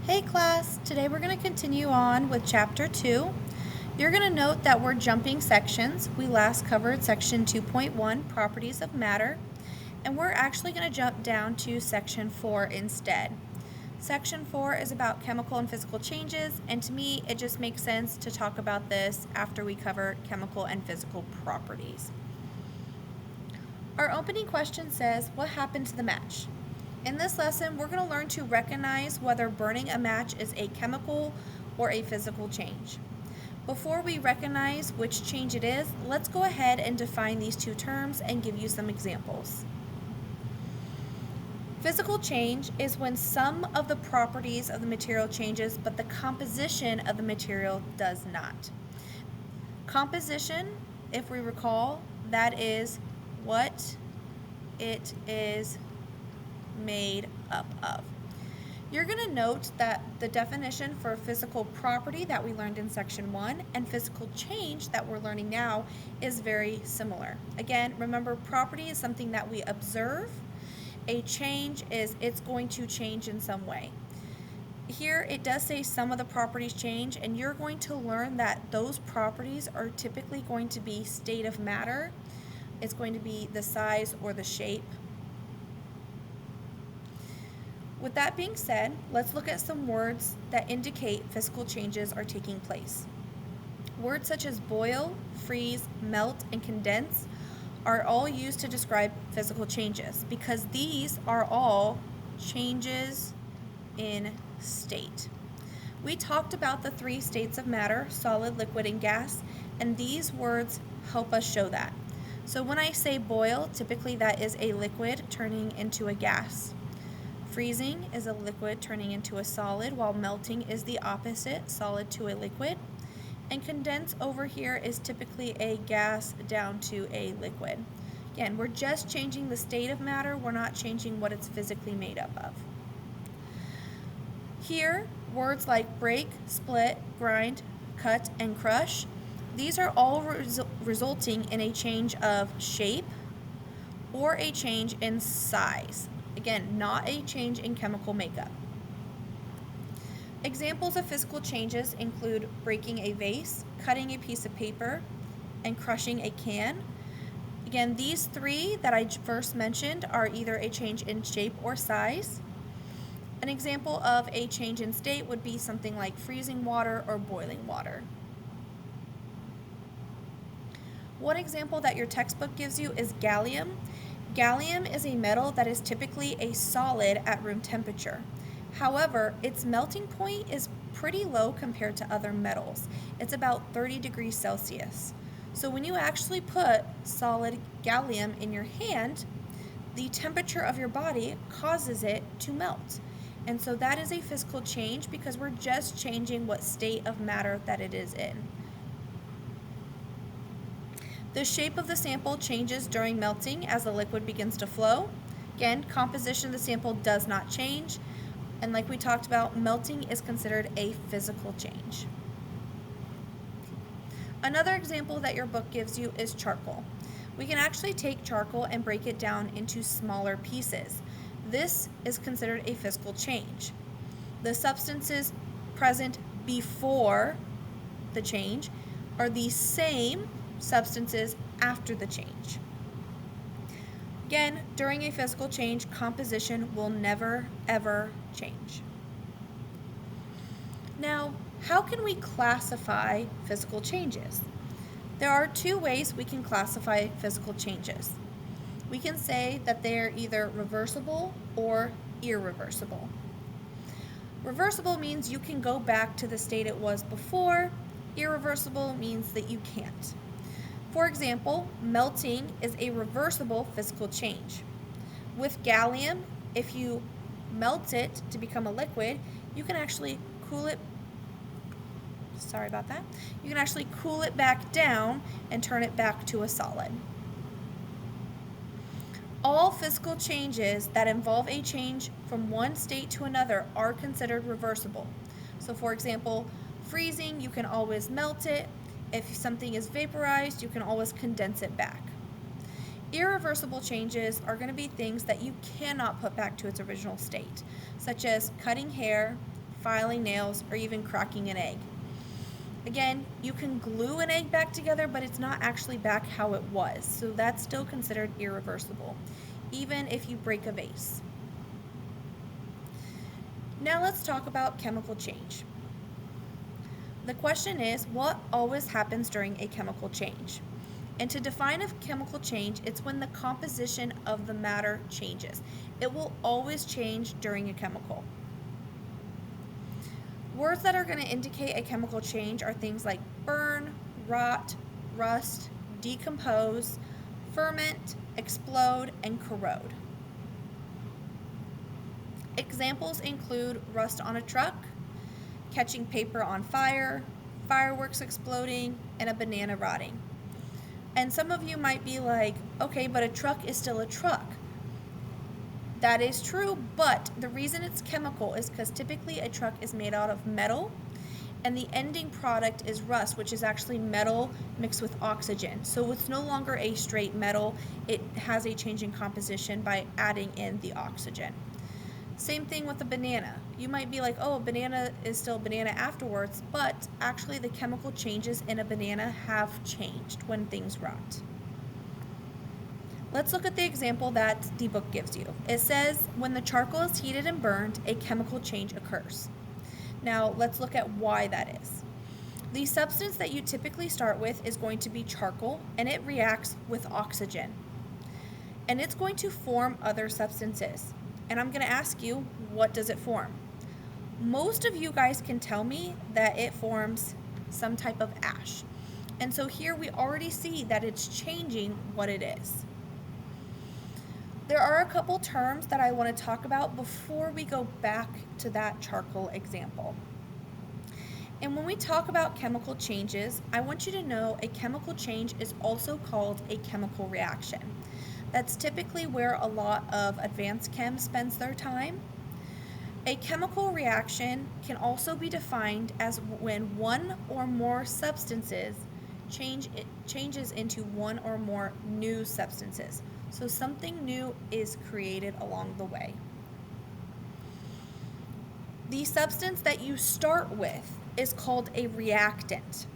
Hey class, today we're going to continue on with chapter 2. You're going to note that we're jumping sections. We last covered section 2.1, properties of matter, and we're actually going to jump down to section 4 instead. Section 4 is about chemical and physical changes, and to me it just makes sense to talk about this after we cover chemical and physical properties. Our opening question says, what happened to the match? In this lesson, we're going to learn to recognize whether burning a match is a chemical or a physical change. Before we recognize which change it is, let's go ahead and define these two terms and give you some examples. Physical change is when some of the properties of the material changes, but the composition of the material does not. Composition, if we recall, that is what it is made up of. You're going to note that the definition for physical property that we learned in section 1 and physical change that we're learning now is very similar. Again, remember, property is something that we observe. A change is it's going to change in some way. Here it does say some of the properties change, and you're going to learn that those properties are typically going to be state of matter. It's going to be the size or the shape. With that being said, let's look at some words that indicate physical changes are taking place. Words such as boil, freeze, melt, and condense are all used to describe physical changes because these are all changes in state. We talked about the 3 states of matter, solid, liquid, and gas, and these words help us show that. So when I say boil, typically that is a liquid turning into a gas. Freezing is a liquid turning into a solid, while melting is the opposite, solid to a liquid. And condense over here is typically a gas down to a liquid. Again, we're just changing the state of matter, we're not changing what it's physically made up of. Here, words like break, split, grind, cut, and crush, these are all resulting in a change of shape or a change in size. Again, not a change in chemical makeup. Examples of physical changes include breaking a vase, cutting a piece of paper, and crushing a can. Again, these 3 that I first mentioned are either a change in shape or size. An example of a change in state would be something like freezing water or boiling water. One example that your textbook gives you is gallium. Gallium is a metal that is typically a solid at room temperature. However, its melting point is pretty low compared to other metals. It's about 30 degrees Celsius. So when you actually put solid gallium in your hand, the temperature of your body causes it to melt. And so that is a physical change because we're just changing what state of matter that it is in. The shape of the sample changes during melting as the liquid begins to flow. Again, composition of the sample does not change. And like we talked about, melting is considered a physical change. Another example that your book gives you is charcoal. We can actually take charcoal and break it down into smaller pieces. This is considered a physical change. The substances present before the change are the same substances after the change. Again, during a physical change, composition will never, ever change. Now, how can we classify physical changes? There are 2 ways we can classify physical changes. We can say that they are either reversible or irreversible. Reversible means you can go back to the state it was before. Irreversible means that you can't. For example, melting is a reversible physical change. With gallium, if you melt it to become a liquid, you can actually cool it. You can actually cool it back down and turn it back to a solid. All physical changes that involve a change from one state to another are considered reversible. So for example, freezing, you can always melt it. If something is vaporized, you can always condense it back. Irreversible changes are going to be things that you cannot put back to its original state, such as cutting hair, filing nails, or even cracking an egg. Again, you can glue an egg back together, but it's not actually back how it was, so that's still considered irreversible, even if you break a vase. Now let's talk about chemical change. The question is, what always happens during a chemical change? And to define a chemical change, it's when the composition of the matter changes. It will always change during a chemical. Words that are going to indicate a chemical change are things like burn, rot, rust, decompose, ferment, explode, and corrode. Examples include rust on a truck, catching paper on fire, fireworks exploding, and a banana rotting. And some of you might be like, okay, but a truck is still a truck. That is true, but the reason it's chemical is because typically a truck is made out of metal, and the ending product is rust, which is actually metal mixed with oxygen. So it's no longer a straight metal, it has a change in composition by adding in the oxygen. Same thing with a banana. You might be like, oh, a banana is still a banana afterwards, but actually the chemical changes in a banana have changed when things rot. Let's look at the example that the book gives you. It says, when the charcoal is heated and burned, a chemical change occurs. Now, let's look at why that is. The substance that you typically start with is going to be charcoal, and it reacts with oxygen. And it's going to form other substances. And I'm going to ask you, what does it form? Most of you guys can tell me that it forms some type of ash. And so here we already see that it's changing what it is. There are a couple terms that I want to talk about before we go back to that charcoal example. And when we talk about chemical changes, I want you to know a chemical change is also called a chemical reaction. That's typically where a lot of advanced chem spends their time. A chemical reaction can also be defined as when one or more substances changes into one or more new substances. So something new is created along the way. The substance that you start with is called a reactant.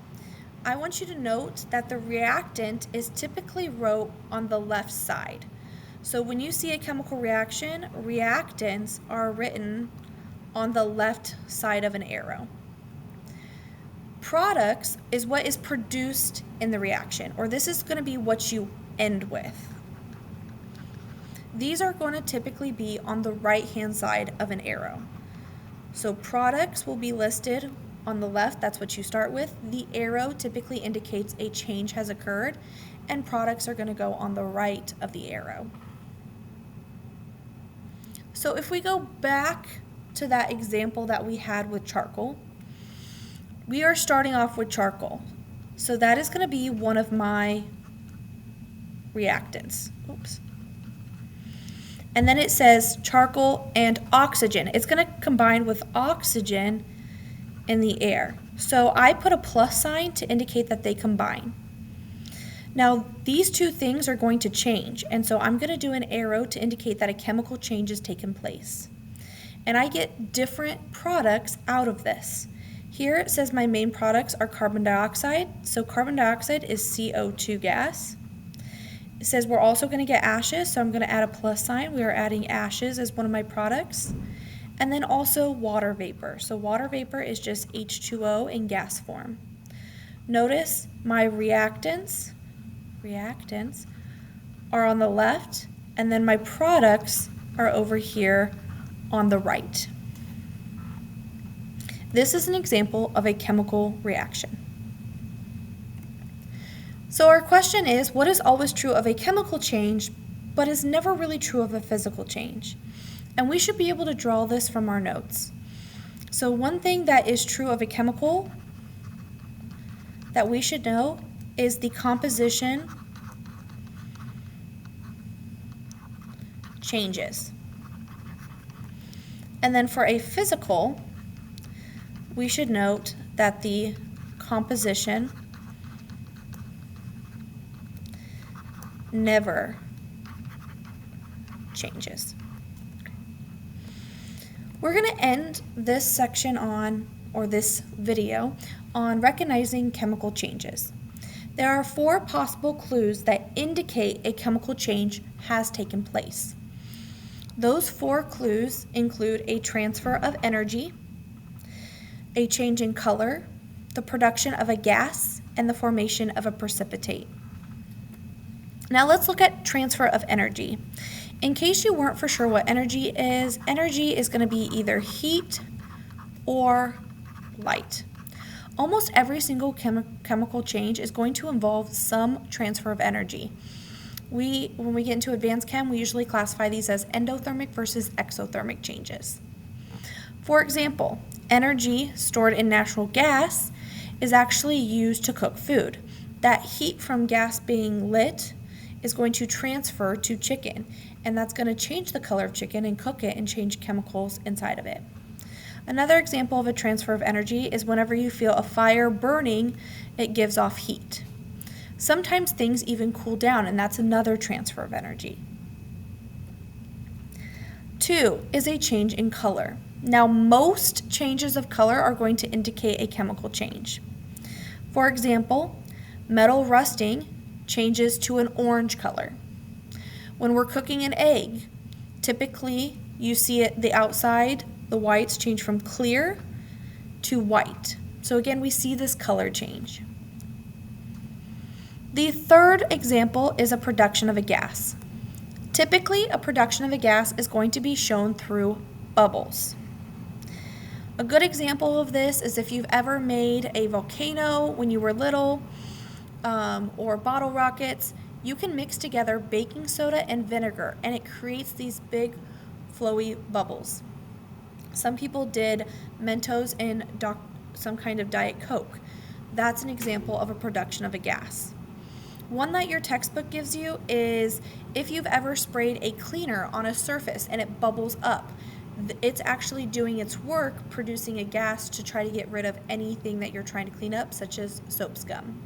I want you to note that the reactant is typically wrote on the left side. So when you see a chemical reaction, reactants are written on the left side of an arrow. Products is what is produced in the reaction, or this is going to be what you end with. These are going to typically be on the right-hand side of an arrow. So products will be listed on the left, that's what you start with. The arrow typically indicates a change has occurred, and products are going to go on the right of the arrow. So if we go back to that example that we had with charcoal, we are starting off with charcoal. So that is going to be one of my reactants. Oops. And then it says charcoal and oxygen. It's going to combine with oxygen in the air. So I put a plus sign to indicate that they combine. Now these two things are going to change, and so I'm going to do an arrow to indicate that a chemical change has taken place. And I get different products out of this. Here it says my main products are carbon dioxide. So carbon dioxide is CO2 gas. It says we're also going to get ashes, so I'm going to add a plus sign. We are adding ashes as one of my products. And then also water vapor. So water vapor is just H2O in gas form. Notice my reactants are on the left, and then my products are over here on the right. This is an example of a chemical reaction. So our question is, what is always true of a chemical change, but is never really true of a physical change? And we should be able to draw this from our notes. So one thing that is true of a chemical that we should know is the composition changes. And then for a physical, we should note that the composition never changes. We're going to end this section or this video on recognizing chemical changes. There are 4 possible clues that indicate a chemical change has taken place. Those 4 clues include a transfer of energy, a change in color, the production of a gas, and the formation of a precipitate. Now let's look at transfer of energy. In case you weren't for sure what energy is going to be either heat or light. Almost every single chemical change is going to involve some transfer of energy. When we get into advanced chem, we usually classify these as endothermic versus exothermic changes. For example, energy stored in natural gas is actually used to cook food. That heat from gas being lit is going to transfer to chicken, and that's going to change the color of chicken and cook it and change chemicals inside of it. Another example of a transfer of energy is whenever you feel a fire burning, it gives off heat. Sometimes things even cool down, and that's another transfer of energy. 2 is a change in color. Now, most changes of color are going to indicate a chemical change. For example, metal rusting changes to an orange color. When we're cooking an egg, typically you see the outside, the whites change from clear to white. So again, we see this color change. The third example is a production of a gas. Typically, a production of a gas is going to be shown through bubbles. A good example of this is if you've ever made a volcano when you were little, or bottle rockets, you can mix together baking soda and vinegar, and it creates these big flowy bubbles. Some people did Mentos in some kind of Diet Coke. That's an example of a production of a gas. One that your textbook gives you is if you've ever sprayed a cleaner on a surface and it bubbles up, it's actually doing its work producing a gas to try to get rid of anything that you're trying to clean up, such as soap scum.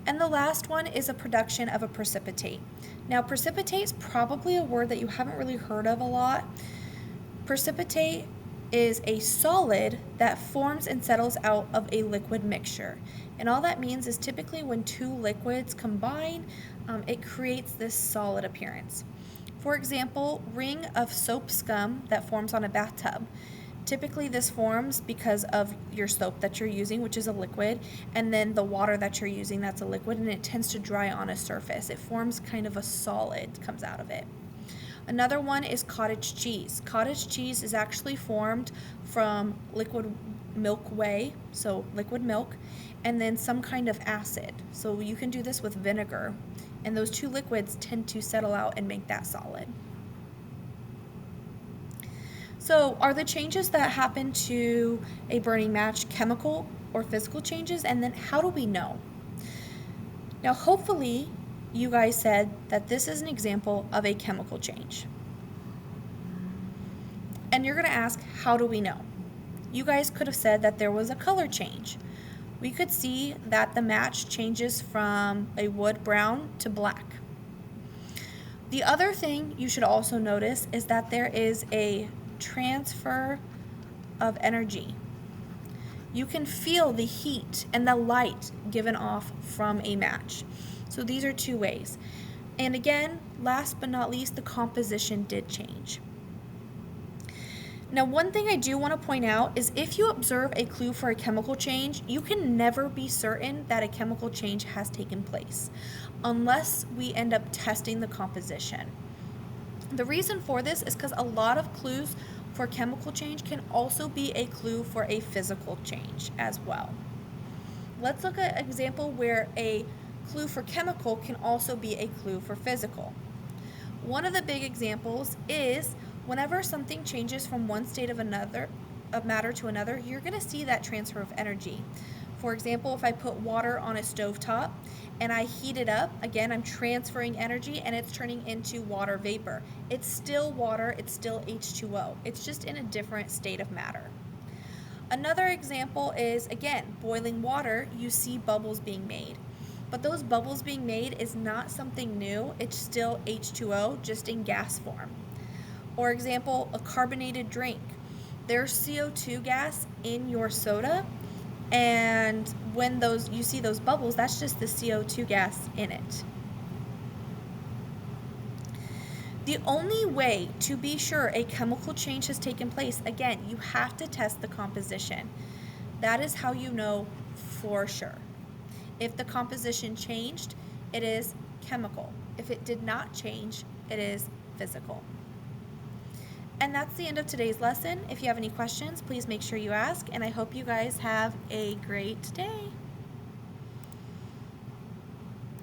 And the last one is a production of a precipitate. Now, precipitate is probably a word that you haven't really heard of a lot. Precipitate is a solid that forms and settles out of a liquid mixture. And all that means is typically when 2 liquids combine, it creates this solid appearance. For example, ring of soap scum that forms on a bathtub. Typically this forms because of your soap that you're using, which is a liquid, and then the water that you're using, that's a liquid, and it tends to dry on a surface. It forms kind of a solid, comes out of it. Another one is cottage cheese. Cottage cheese is actually formed from liquid milk whey, so liquid milk, and then some kind of acid. So you can do this with vinegar, and those 2 liquids tend to settle out and make that solid. So are the changes that happen to a burning match chemical or physical changes? And then how do we know? Now, hopefully you guys said that this is an example of a chemical change. And you're going to ask, how do we know? You guys could have said that there was a color change. We could see that the match changes from a wood brown to black. The other thing you should also notice is that there is a transfer of energy. You can feel the heat and the light given off from a match. So these are 2 ways. And again, last but not least, the composition did change. Now, one thing I do want to point out is if you observe a clue for a chemical change, you can never be certain that a chemical change has taken place unless we end up testing the composition. The reason for this is because a lot of clues for chemical change can also be a clue for a physical change as well. Let's look at an example where a clue for chemical can also be a clue for physical. One of the big examples is whenever something changes from one state of matter to another, you're going to see that transfer of energy. For example, if I put water on a stovetop and I heat it up, again, I'm transferring energy and it's turning into water vapor. It's still water, it's still H2O. It's just in a different state of matter. Another example is, again, boiling water, you see bubbles being made. But those bubbles being made is not something new, it's still H2O, just in gas form. Or example, a carbonated drink. There's CO2 gas in your soda, and when you see those bubbles, that's just the CO2 gas in it. The only way to be sure a chemical change has taken place, again, you have to test the composition. That is how you know for sure. If the composition changed, it is chemical. If it did not change, it is physical. And that's the end of today's lesson. If you have any questions, please make sure you ask, and I hope you guys have a great day.